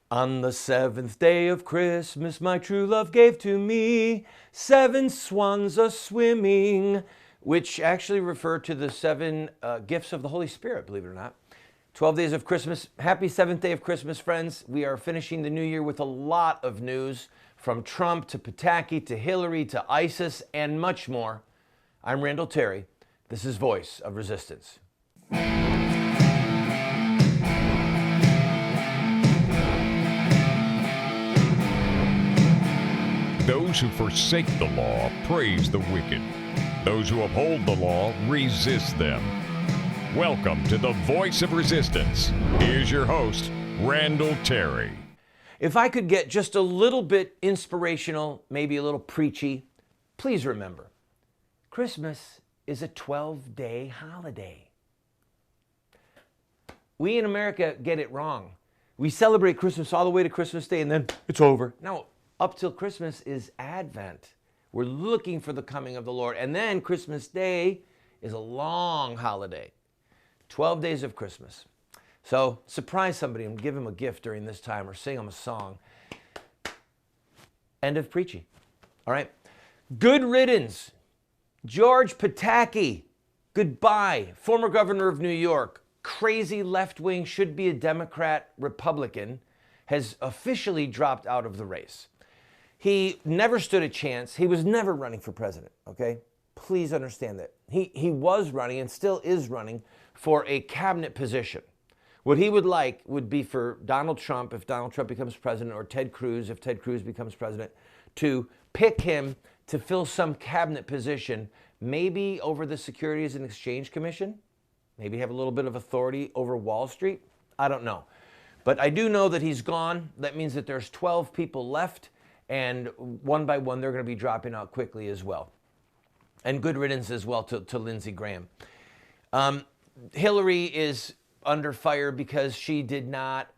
On the seventh day of Christmas, my true love gave to me 7 swans a-swimming, which actually refer to the 7 gifts of the Holy Spirit, believe it or not. 12 days of Christmas. Happy 7th day of Christmas, friends. We are finishing the new year with a lot of news, from Trump to Pataki to Hillary to ISIS and much more. I'm Randall Terry. This is Voice of Resistance. Those who forsake the law praise the wicked. Those who uphold the law resist them. Welcome to the Voice of Resistance. Here's your host, Randall Terry. If I could get just a little bit inspirational, maybe a little preachy, please remember, Christmas is a 12-day holiday. We in America get it wrong. We celebrate Christmas all the way to Christmas Day and then it's over. No, up till Christmas is Advent. We're looking for the coming of the Lord. And then Christmas Day is a long holiday. 12 days of Christmas. So surprise somebody and give them a gift during this time or sing them a song. End of preaching. All right. Good riddance. George Pataki. Goodbye. Former governor of New York. Crazy left-wing, should be a Democrat, Republican, has officially dropped out of the race. He never stood a chance. He was never running for president, okay? Please understand that. He was running and still is running for a cabinet position. What he would like would be for Donald Trump, if Donald Trump becomes president, or Ted Cruz, if Ted Cruz becomes president, to pick him to fill some cabinet position, maybe over the Securities and Exchange Commission, maybe have a little bit of authority over Wall Street. I don't know. But I do know that he's gone. That means that there's 12 people left, and one by one, they're going to be dropping out quickly as well. And good riddance as well to Lindsey Graham. Hillary is under fire because she did not,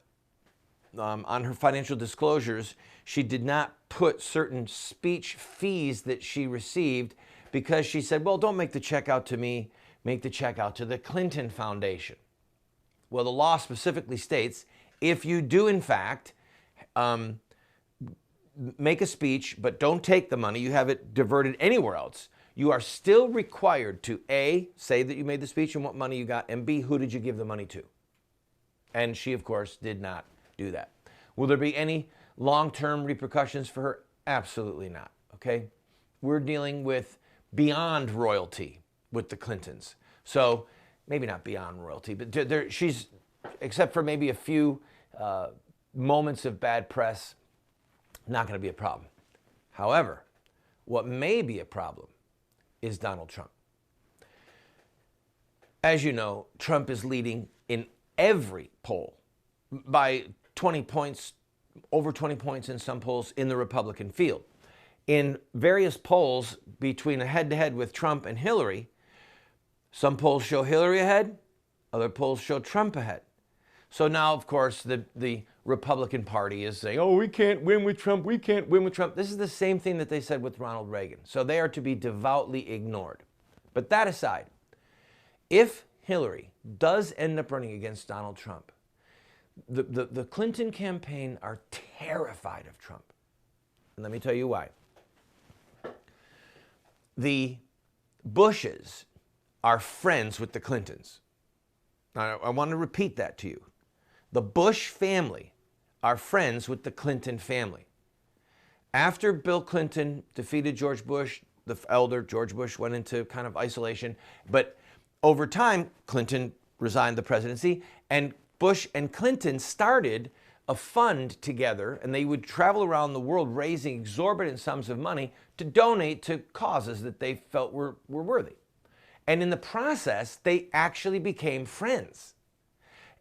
on her financial disclosures, she did not put certain speech fees that she received because she said, well, don't make the check out to me, make the check out to the Clinton Foundation. Well, the law specifically states if you do, in fact, make a speech, but don't take the money, you have it diverted anywhere else, you are still required to A, say that you made the speech and what money you got, and B, who did you give the money to? And she, of course, did not do that. Will there be any long-term repercussions for her? Absolutely not, okay? We're dealing with beyond royalty with the Clintons. So maybe not beyond royalty, but she's, except for maybe a few moments of bad press, not going to be a problem. However, what may be a problem is Donald Trump. As you know, Trump is leading in every poll by 20 points, over 20 points in some polls in the Republican field. In various polls between a head-to-head with Trump and Hillary, some polls show Hillary ahead, other polls show Trump ahead. So now, of course, the Republican Party is saying, oh, we can't win with Trump, we can't win with Trump. This is the same thing that they said with Ronald Reagan. So they are to be devoutly ignored. But that aside, if Hillary does end up running against Donald Trump, the Clinton campaign are terrified of Trump. And let me tell you why. The Bushes are friends with the Clintons. Now, I want to repeat that to you. The Bush family are friends with the Clinton family. After Bill Clinton defeated George Bush, the elder, George Bush went into kind of isolation. But over time, Clinton resigned the presidency, and Bush and Clinton started a fund together, and they would travel around the world raising exorbitant sums of money to donate to causes that they felt were worthy. And in the process, they actually became friends.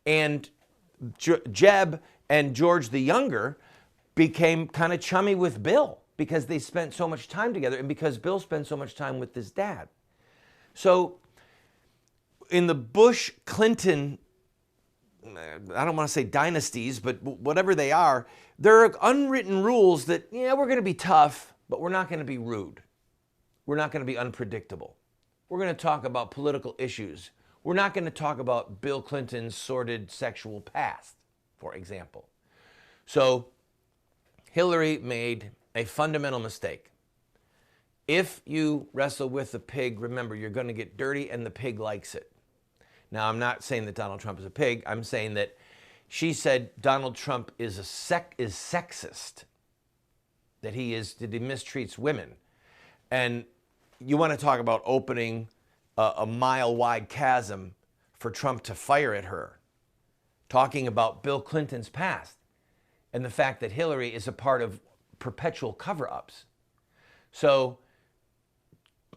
And Jeb and George the Younger became kind of chummy with Bill because they spent so much time together and because Bill spent so much time with his dad. So in the Bush-Clinton, I don't want to say dynasties, but whatever they are, there are unwritten rules that, yeah, we're going to be tough, but we're not going to be rude. We're not going to be unpredictable. We're going to talk about political issues. We're not going to talk about Bill Clinton's sordid sexual past, for example. So Hillary made a fundamental mistake. If you wrestle with the pig, remember, you're going to get dirty, and the pig likes it. Now, I'm not saying that Donald Trump is a pig. I'm saying that she said Donald Trump is sexist, that he mistreats women. And you want to talk about opening a mile-wide chasm for Trump to fire at her, talking about Bill Clinton's past and the fact that Hillary is a part of perpetual cover-ups. So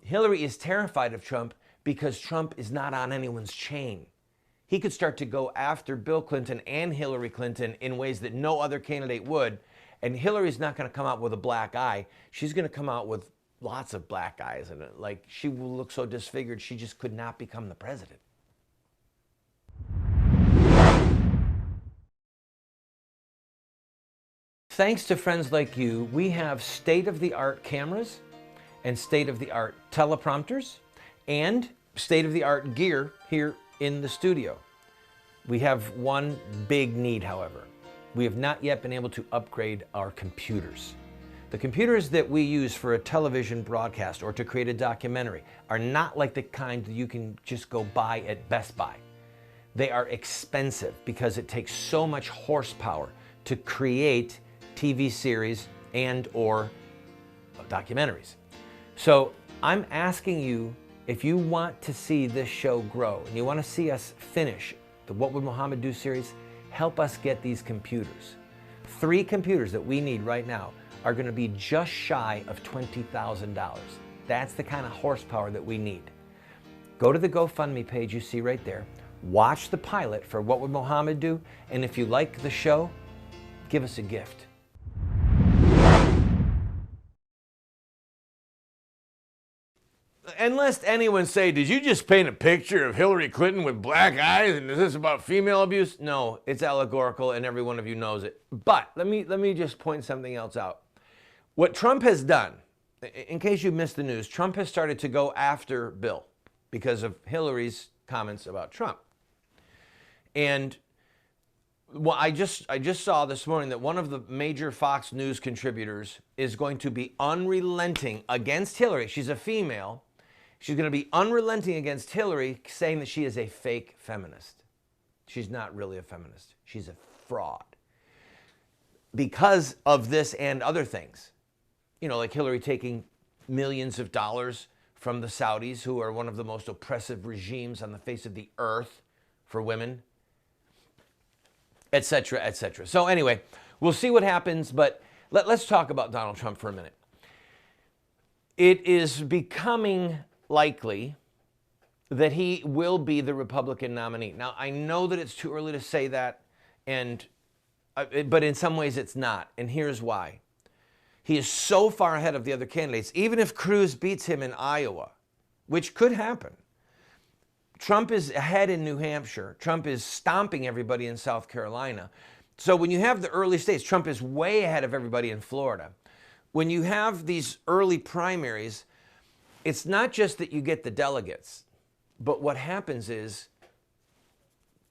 Hillary is terrified of Trump because Trump is not on anyone's chain. He could start to go after Bill Clinton and Hillary Clinton in ways that no other candidate would. And Hillary's not going to come out with a black eye. She's going to come out with lots of black eyes. And like, she will look so disfigured, she just could not become the president. Thanks to friends like you, we have state-of-the-art cameras and state-of-the-art teleprompters and state-of-the-art gear here in the studio. We have one big need, however. We have not yet been able to upgrade our computers. The computers that we use for a television broadcast or to create a documentary are not like the kind that you can just go buy at Best Buy. They are expensive because it takes so much horsepower to create TV series and or documentaries. So I'm asking you, if you want to see this show grow and you want to see us finish the What Would Mohamed Do series, help us get these computers. 3 computers that we need right now are going to be just shy of $20,000. That's the kind of horsepower that we need. Go to the GoFundMe page you see right there. Watch the pilot for What Would Mohamed Do? And if you like the show, give us a gift. And lest anyone say, did you just paint a picture of Hillary Clinton with black eyes and is this about female abuse? No, it's allegorical and every one of you knows it. But let me just point something else out. What Trump has done, in case you missed the news, Trump has started to go after Bill because of Hillary's comments about Trump. And well, I just saw this morning that one of the major Fox News contributors is going to be unrelenting against Hillary. She's a female. She's going to be unrelenting against Hillary, saying that she is a fake feminist. She's not really a feminist. She's a fraud. Because of this and other things. You know, like Hillary taking millions of dollars from the Saudis, who are one of the most oppressive regimes on the face of the earth for women, etc., etc. So anyway, we'll see what happens, but let's talk about Donald Trump for a minute. It is becoming likely that he will be the Republican nominee. Now, I know that it's too early to say that, but in some ways it's not, and here's why. He is so far ahead of the other candidates, even if Cruz beats him in Iowa, which could happen. Trump is ahead in New Hampshire. Trump is stomping everybody in South Carolina. So when you have the early states, Trump is way ahead of everybody in Florida. When you have these early primaries, it's not just that you get the delegates, but what happens is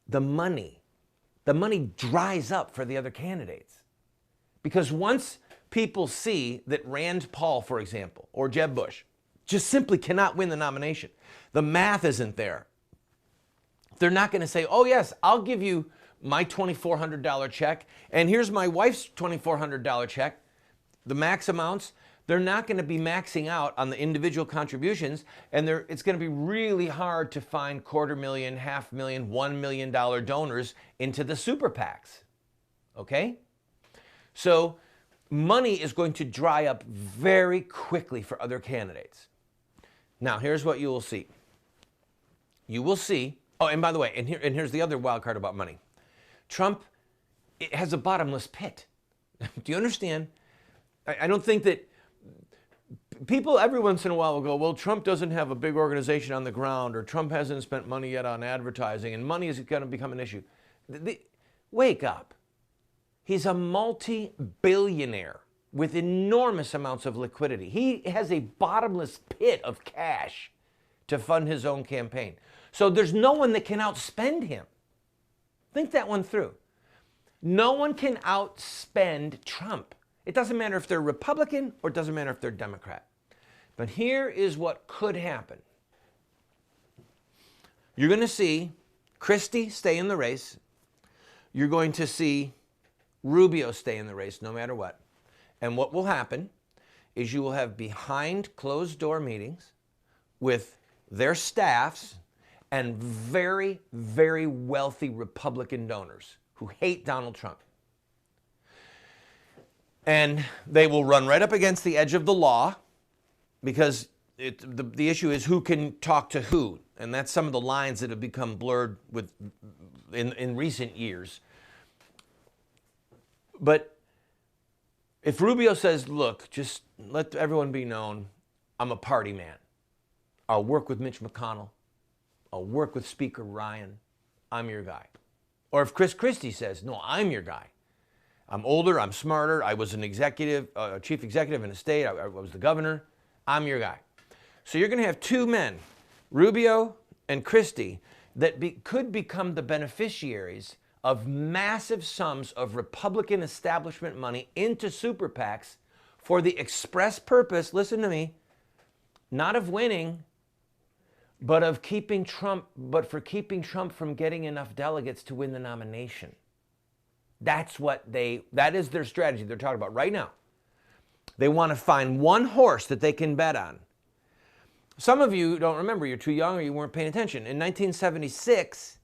the money dries up for the other candidates. Because once people see that Rand Paul, for example, or Jeb Bush, just simply cannot win the nomination, the math isn't there. They're not going to say, oh yes, I'll give you my $2,400 check, and here's my wife's $2,400 check, the max amounts. They're not going to be maxing out on the individual contributions, and it's going to be really hard to find $250,000, $500,000, $1 million donors into the super PACs. Okay? So money is going to dry up very quickly for other candidates. Now, here's what you will see. You will see, oh, and by the way, and here's the other wild card about money. Trump has a bottomless pit. Do you understand? I don't think that people every once in a while will go, well, Trump doesn't have a big organization on the ground, or Trump hasn't spent money yet on advertising, and money is going to become an issue. Wake up. He's a multi-billionaire with enormous amounts of liquidity. He has a bottomless pit of cash to fund his own campaign. So there's no one that can outspend him. Think that one through. No one can outspend Trump. It doesn't matter if they're Republican or it doesn't matter if they're Democrat. But here is what could happen. You're going to see Christie stay in the race. You're going to see Rubio stay in the race no matter what. And what will happen is you will have behind closed door meetings with their staffs and very, very wealthy Republican donors who hate Donald Trump. And they will run right up against the edge of the law because the issue is who can talk to who. And that's some of the lines that have become blurred in recent years. But if Rubio says, look, just let everyone be known, I'm a party man. I'll work with Mitch McConnell. I'll work with Speaker Ryan. I'm your guy. Or if Chris Christie says, no, I'm your guy. I'm older, I'm smarter, I was an executive, chief executive in a state, I was the governor, I'm your guy. So you're going to have two men, Rubio and Christie, that could become the beneficiaries of massive sums of Republican establishment money into super PACs for the express purpose, listen to me, not of winning, but of keeping Trump, but for keeping Trump from getting enough delegates to win the nomination. That is their strategy they're talking about right now. They want to find one horse that they can bet on. Some of you don't remember, you're too young or you weren't paying attention. In 1976,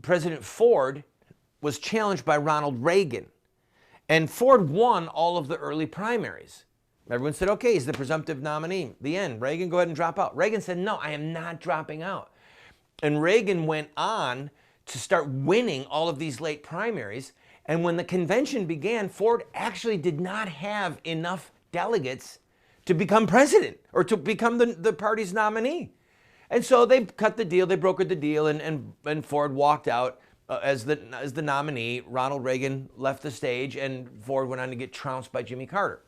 President Ford was challenged by Ronald Reagan. And Ford won all of the early primaries. Everyone said, okay, he's the presumptive nominee. The end. Reagan, go ahead and drop out. Reagan said, no, I am not dropping out. And Reagan went on to start winning all of these late primaries. And when the convention began, Ford actually did not have enough delegates to become president or to become the party's nominee. And so they cut the deal, they brokered the deal, and Ford walked out as the nominee. Ronald Reagan left the stage, and Ford went on to get trounced by Jimmy Carter.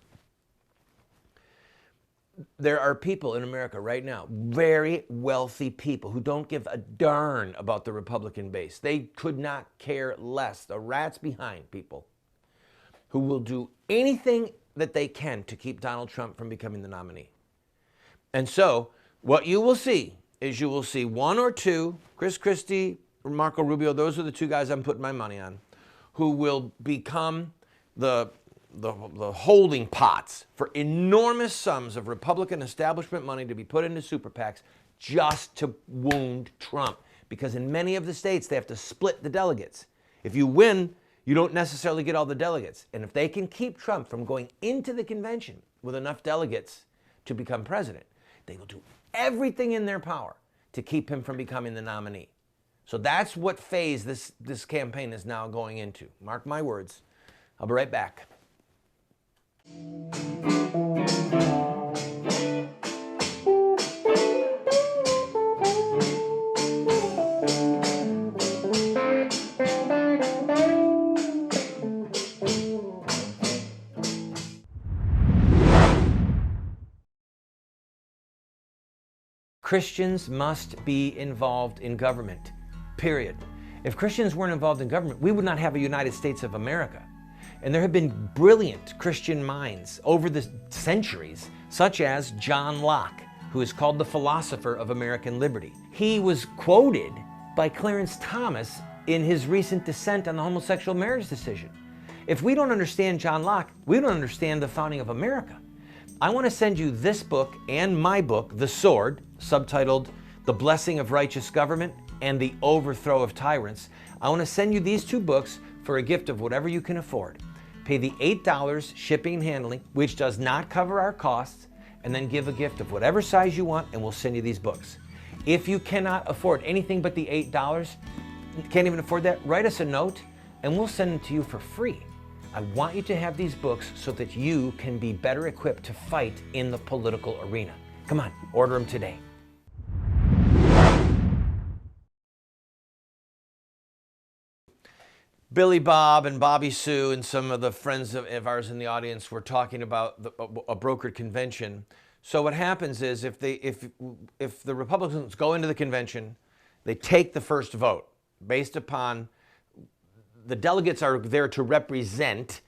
There are people in America right now, very wealthy people, who don't give a darn about the Republican base. They could not care less. The rat's behind people who will do anything that they can to keep Donald Trump from becoming the nominee. And so what you will see is you will see one or two, Chris Christie or Marco Rubio, those are the two guys I'm putting my money on, who will become the holding pots for enormous sums of Republican establishment money to be put into super PACs just to wound Trump. Because in many of the states, they have to split the delegates. If you win, you don't necessarily get all the delegates. And if they can keep Trump from going into the convention with enough delegates to become president, they will do everything in their power to keep him from becoming the nominee. So that's what phase this campaign is now going into. Mark my words. I'll be right back. Christians must be involved in government, period. If Christians weren't involved in government, we would not have a United States of America. And there have been brilliant Christian minds over the centuries, such as John Locke, who is called the philosopher of American liberty. He was quoted by Clarence Thomas in his recent dissent on the homosexual marriage decision. If we don't understand John Locke, we don't understand the founding of America. I want to send you this book and my book, The Sword, subtitled The Blessing of Righteous Government and The Overthrow of Tyrants. I want to send you these two books for a gift of whatever you can afford. Pay the $8 shipping and handling, which does not cover our costs, and then give a gift of whatever size you want, and we'll send you these books. If you cannot afford anything but the $8, can't even afford that, write us a note, and we'll send them to you for free. I want you to have these books so that you can be better equipped to fight in the political arena. Come on, order them today. Billy Bob and Bobby Sue and some of the friends of ours in the audience were talking about a brokered convention. So what happens is if the Republicans go into the convention, they take the first vote based upon the delegates are there to represent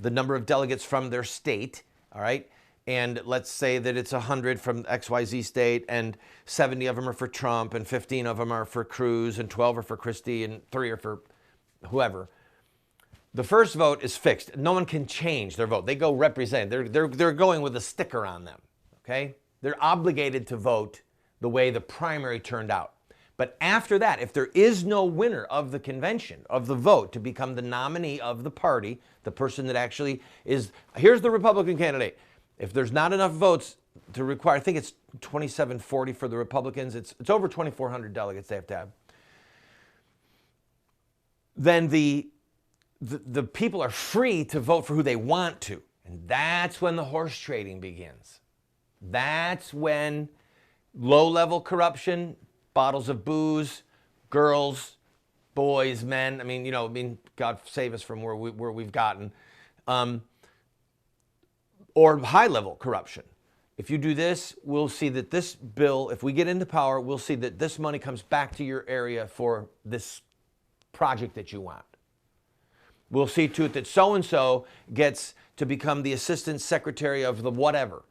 the number of delegates from their state, all right? And let's say that it's 100 from XYZ state, and 70 of them are for Trump, and 15 of them are for Cruz, and 12 are for Christie, and 3 are for whoever. The first vote is fixed. No one can change their vote. They go represent. They're going with a sticker on them, okay? They're obligated to vote the way the primary turned out. But after that, if there is no winner of the convention, of the vote to become the nominee of the party, the person that actually is, here's the Republican candidate. If there's not enough votes to require, I think it's 2740 for the Republicans, it's over 2,400 delegates they have to have, then the people are free to vote for who they want to. And that's when the horse trading begins. That's when low-level corruption, bottles of booze, girls, boys, men, God save us from where we've gotten, or high-level corruption. If you do this, we'll see that this bill, if we get into power, we'll see that this money comes back to your area for this project that you want. We'll see to it that so-and-so gets to become the assistant secretary of the whatever.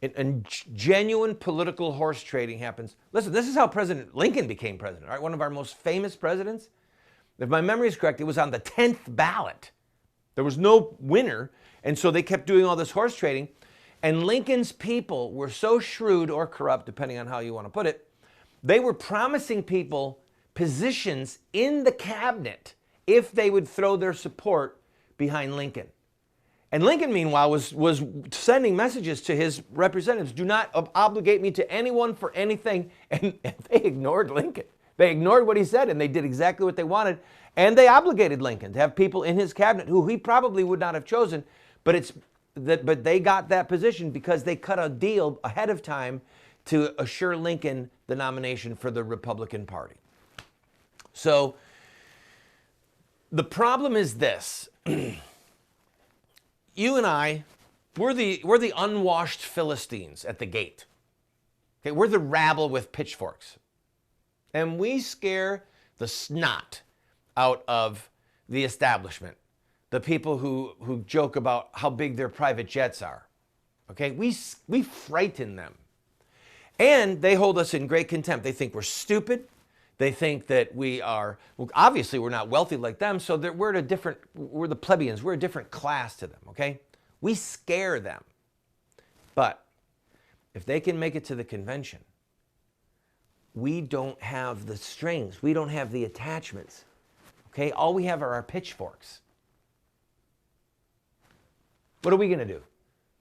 And genuine political horse trading happens. Listen, this is how President Lincoln became president, right? One of our most famous presidents. If my memory is correct, it was on the 10th ballot. There was no winner, and so they kept doing all this horse trading. And Lincoln's people were so shrewd or corrupt, depending on how you want to put it, they were promising people positions in the cabinet if they would throw their support behind Lincoln. And Lincoln, meanwhile, was sending messages to his representatives, do not obligate me to anyone for anything. And they ignored Lincoln. They ignored what he said, and they did exactly what they wanted. And they obligated Lincoln to have people in his cabinet who he probably would not have chosen. But they got that position because they cut a deal ahead of time to assure Lincoln the nomination for the Republican Party. So the problem is this. You and I, we're the unwashed Philistines at the gate. Okay, we're the rabble with pitchforks. And we scare the snot out of the establishment, the people who joke about how big their private jets are. Okay, we frighten them. And they hold us in great contempt. They think we're stupid. They think that we are, well, obviously we're not wealthy like them, so we're the plebeians, we're a different class to them, okay? We scare them. But if they can make it to the convention, we don't have the strings, we don't have the attachments, okay? All we have are our pitchforks. What are we gonna do?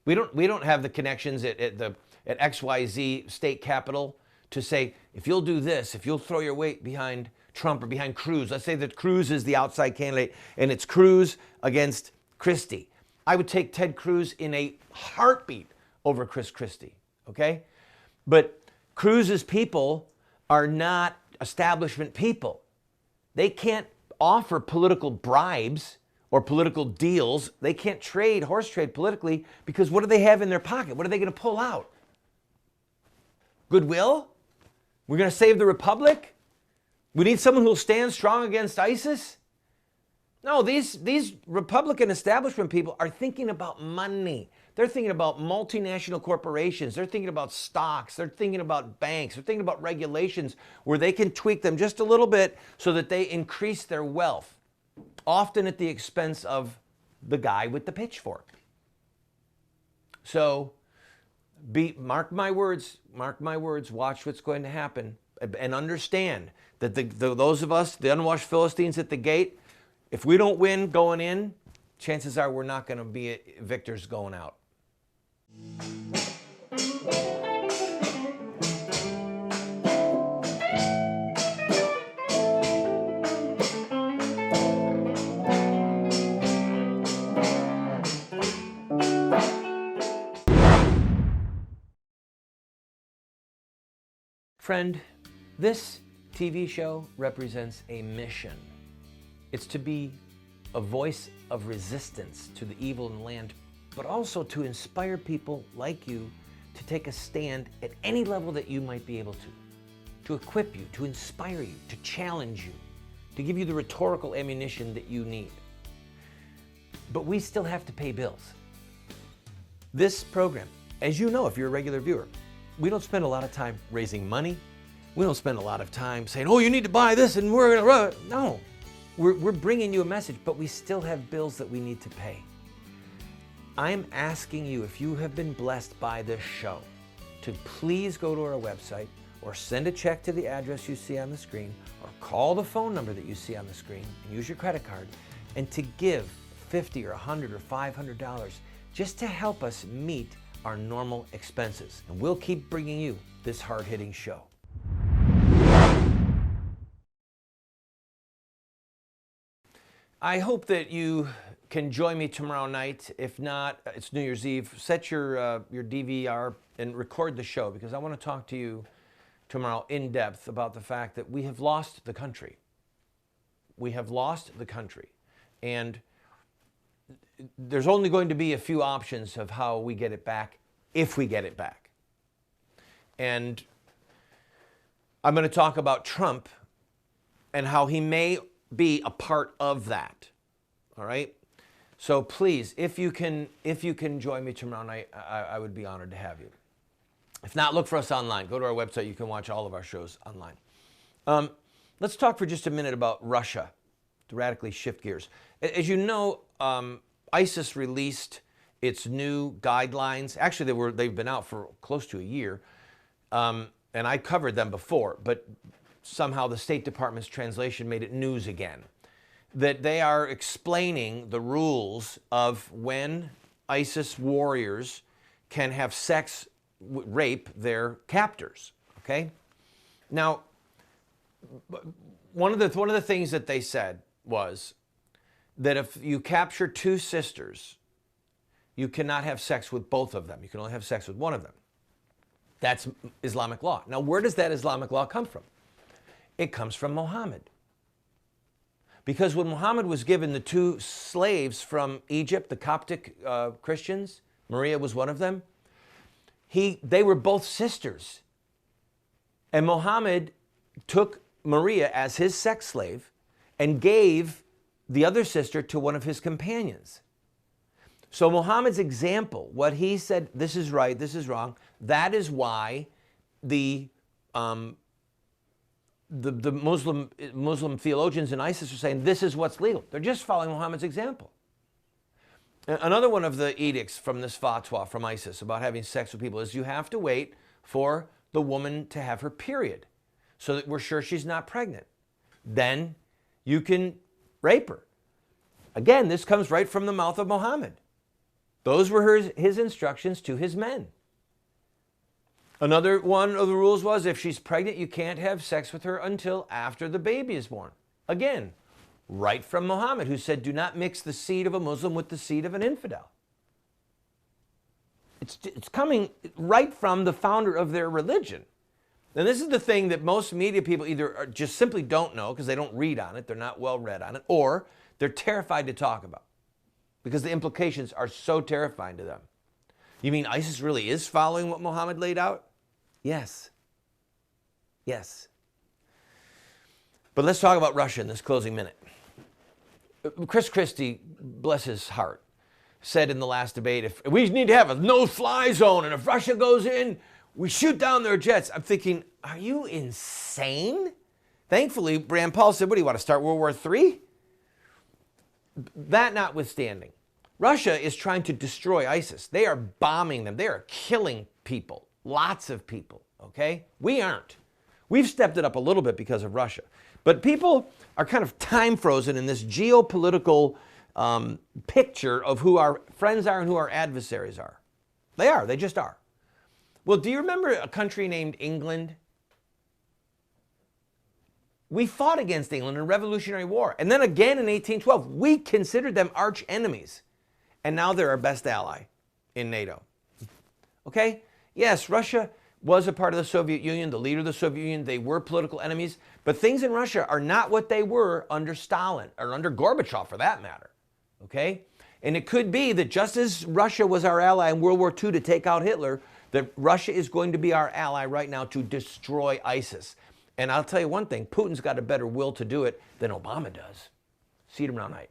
We don't have the connections at XYZ state capitol to say, if you'll do this, if you'll throw your weight behind Trump or behind Cruz, let's say that Cruz is the outside candidate and it's Cruz against Christie. I would take Ted Cruz in a heartbeat over Chris Christie, okay? But Cruz's people are not establishment people. They can't offer political bribes or political deals. They can't horse trade politically, because what do they have in their pocket? What are they going to pull out? Goodwill? We're going to save the republic? We need someone who will stand strong against ISIS? No, these Republican establishment people are thinking about money. They're thinking about multinational corporations. They're thinking about stocks. They're thinking about banks. They're thinking about regulations where they can tweak them just a little bit so that they increase their wealth, often at the expense of the guy with the pitchfork. So, mark my words, watch what's going to happen, and understand that those of us, the unwashed Philistines at the gate, if we don't win going in, chances are we're not going to be victors going out. Friend, this TV show represents a mission. It's to be a voice of resistance to the evil in the land, but also to inspire people like you to take a stand at any level that you might be able to equip you, to inspire you, to challenge you, to give you the rhetorical ammunition that you need. But we still have to pay bills. This program, as you know if you're a regular viewer, we don't spend a lot of time raising money. We don't spend a lot of time saying, oh, you need to buy this and we're going to... No, we're bringing you a message, but we still have bills that we need to pay. I'm asking you, if you have been blessed by this show, to please go to our website or send a check to the address you see on the screen or call the phone number that you see on the screen and use your credit card and to give $50 or $100 or $500 just to help us meet our normal expenses. And we'll keep bringing you this hard-hitting show. I hope that you can join me tomorrow night. If not, it's New Year's Eve. Set your DVR and record the show, because I want to talk to you tomorrow in depth about the fact that we have lost the country. We have lost the country. And there's only going to be a few options of how we get it back, if we get it back. And I'm going to talk about Trump and how he may be a part of that. All right? So please, if you can join me tomorrow night, I would be honored to have you. If not, look for us online. Go to our website. You can watch all of our shows online. Let's talk for just a minute about Russia, to radically shift gears. As you know, ISIS released its new guidelines. Actually, they've been out for close to a year, and I covered them before, but somehow the State Department's translation made it news again, that they are explaining the rules of when ISIS warriors can have sex, rape their captors, okay? Now, one of the things that they said was that if you capture two sisters, you cannot have sex with both of them. You can only have sex with one of them. That's Islamic law. Now, where does that Islamic law come from? It comes from Mohamed. Because when Mohamed was given the two slaves from Egypt, the Coptic Christians, Maria was one of them, they were both sisters. And Mohamed took Maria as his sex slave and gave the other sister to one of his companions. So Mohammed's example, what he said, this is right, this is wrong, that is why the Muslim theologians in ISIS are saying this is what's legal. They're just following Muhammad's example. Another one of the edicts from this fatwa from ISIS about having sex with people is you have to wait for the woman to have her period so that we're sure she's not pregnant. Then you can rape her. Again, this comes right from the mouth of Mohammed. Those were his instructions to his men. Another one of the rules was if she's pregnant, you can't have sex with her until after the baby is born. Again, right from Mohammed, who said, do not mix the seed of a Muslim with the seed of an infidel. It's coming right from the founder of their religion. And this is the thing that most media people either just simply don't know because they don't read on it, they're not well read on it, or they're terrified to talk about because the implications are so terrifying to them. You mean ISIS really is following what Mohammed laid out? Yes. Yes. But let's talk about Russia in this closing minute. Chris Christie, bless his heart, said in the last debate, if we need to have a no-fly zone, and if Russia goes in, we shoot down their jets. I'm thinking, are you insane? Thankfully, Rand Paul said, what do you want to start World War III? That notwithstanding, Russia is trying to destroy ISIS. They are bombing them. They are killing people, lots of people, okay? We aren't. We've stepped it up a little bit because of Russia. But people are kind of time frozen in this geopolitical picture of who our friends are and who our adversaries are. They are. They just are. Well, do you remember a country named England? We fought against England in a Revolutionary War. And then again in 1812, we considered them arch enemies. And now they're our best ally in NATO. Okay? Yes, Russia was a part of the Soviet Union, the leader of the Soviet Union. They were political enemies. But things in Russia are not what they were under Stalin, or under Gorbachev for that matter. Okay? And it could be that just as Russia was our ally in World War II to take out Hitler, that Russia is going to be our ally right now to destroy ISIS. And I'll tell you one thing, Putin's got a better will to do it than Obama does. See you tomorrow night.